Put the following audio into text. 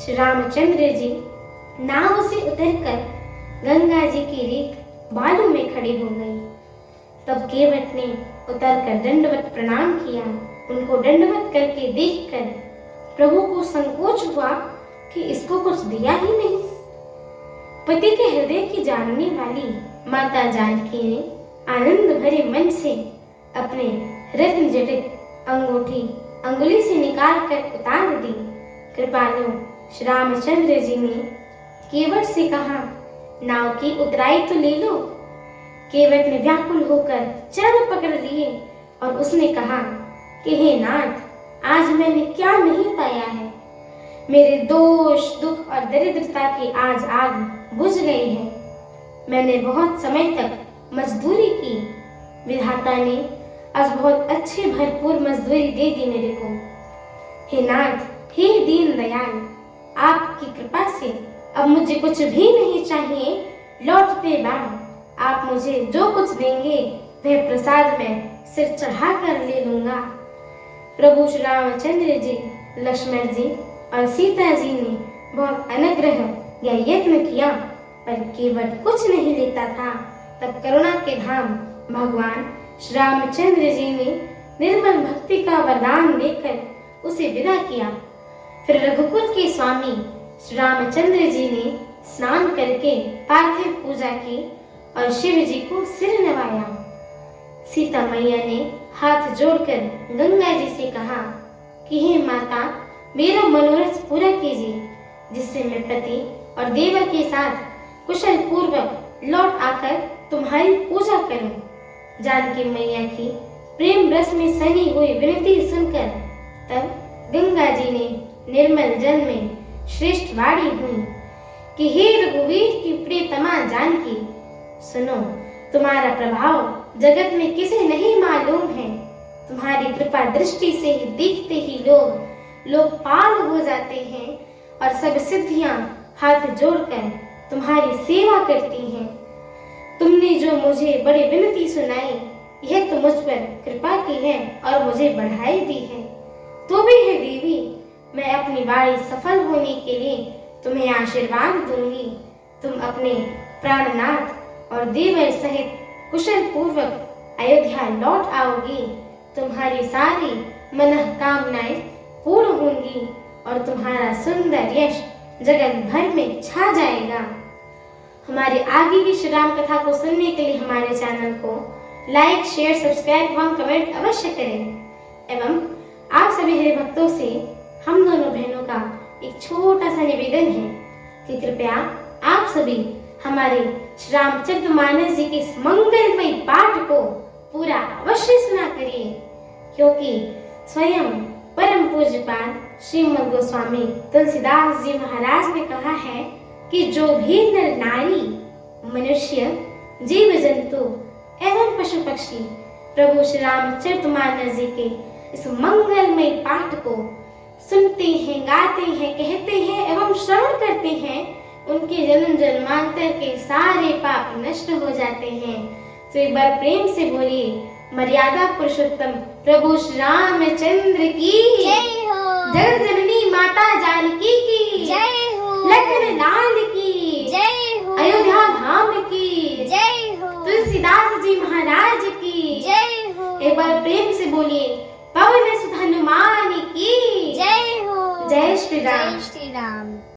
श्री रामचंद्र जी नाव से उतरकर गंगा जी की रेत बालों में खड़ी हो गई। तब केवट ने उतरकर दंडवत प्रणाम किया। उनको दंडवत करके देखकर प्रभु को संकोच हुआ कि इसको कुछ दिया ही नहीं। पति के हृदय की जानने वाली माता जानकी ने आनंद भरे मन से अपने रत्न जटित अंगूठी अंगुली से निकाल कर उतार दी। कृपालु श्री रामचंद्र जी ने केवट से कहा, नाव की उतराई तो ले लो। केवट ने व्याकुल होकर चरण पकड़ लिए और उसने कहा कि हे नाथ, आज मैंने क्या नहीं पाया है। मेरे दोष दुख और दरिद्रता की आज आग बुझ गई है। मैंने बहुत समय तक मजदूरी की, विधाता ने आज बहुत अच्छी भरपूर मजदूरी दे दी मेरे को। हे नाथ, हे दीन दयाल, आपकी कृपा से अब मुझे कुछ भी नहीं चाहिए। लौटते बाद आप मुझे जो कुछ देंगे वह प्रसाद में सिर चढ़ा कर ले लूंगा। प्रभु श्री रामचंद्र जी, लक्ष्मण जी और सीता जी ने बहुत अनुग्रह या यत्न किया, पर केवट कुछ नहीं लेता था। तब करुणा के धाम भगवान श्री रामचंद्र जी ने निर्मल भक्ति का वरदान देकर उसे विदा किया। फिर रघुकुल के स्वामी श्री रामचंद्र जी ने स्नान करके पार्थिव पूजा की और शिव जी को सिर नवाया। सीता मैया ने हाथ जोड़कर गंगा जी से कहा कि हे माता, मेरा मनोरथ पूरा कीजिए, जिससे मैं पति और देवा के साथ कुशल पूर्वक लौट आकर तुम्हारी पूजा करूं। जानकी मैया की प्रेम रस में सनी हुई विनती सुनकर तब गंगा जी ने निर्मल जल में श्रेष्ठ वाणी हुई कि हे रघुवीर की प्रियतमा जानकी, सुनो, तुम्हारा प्रभाव जगत में किसे नहीं मालूम है। तुम्हारी कृपा दृष्टि से ही देखते ही लोकपाल हो जाते हैं और सब सिद्धियां हाथ जोड़कर तुम्हारी सेवा करती हैं। तुमने जो मुझे बड़ी विनती सुनाई, यह तो मुझ पर कृपा की है और मुझे बढ़ाई दी है। तो भी है देवी, मैं अपनी वाणी सफल होने के लिए तुम्हें आशीर्वाद दूंगी। तुम अपने प्राणनाथ और देवर सहित कुशल पूर्वक अयोध्या लौट आओगी। तुम्हारी सारी मनोकामनाएं पूर्ण होंगी और तुम्हारा सुंदर यश जगत भर में छा जाएगा। हमारे आगे की श्री राम कथा को सुनने के लिए हमारे चैनल को लाइक, शेयर, सब्सक्राइब एवं कमेंट अवश्य करें। एवं आप सभी हरि भक्तों से हम दोनों बहनों का एक छोटा सा निवेदन है कि कृपया आप सभी हमारे श्री रामचरितमानस जी के इस मंगलमय पाठ को पूरा अवश्य सुना करिए, क्योंकि स्वयं परम पूज्यपाद श्रीमद् गोस्वामी तुलसीदास जी महाराज ने कहा है कि जो भी नर नारी, मनुष्य, जीव जंतु एवं पशु पक्षी प्रभु श्री रामचरितमानस जी के इस मंगलमय पाठ को सुनते हैं, गाते हैं, कहते हैं एवं श्रवण करते हैं, उनके जन्म जन्मांतर के सारे पाप नष्ट हो जाते हैं। तो एक बार प्रेम से बोलिए, मर्यादा पुरुषोत्तम प्रभु श्री रामचंद्र की जय हो, जगत जननी माता जानकी की जय हो, लखन लाल की जय हो, अयोध्या धाम की जय हो, तुलसीदास जी महाराज की जय हो, एक बार प्रेम से बोलिए, पवन सुत हनुमान की जय हो, जय श्री राम। जय श्री राम।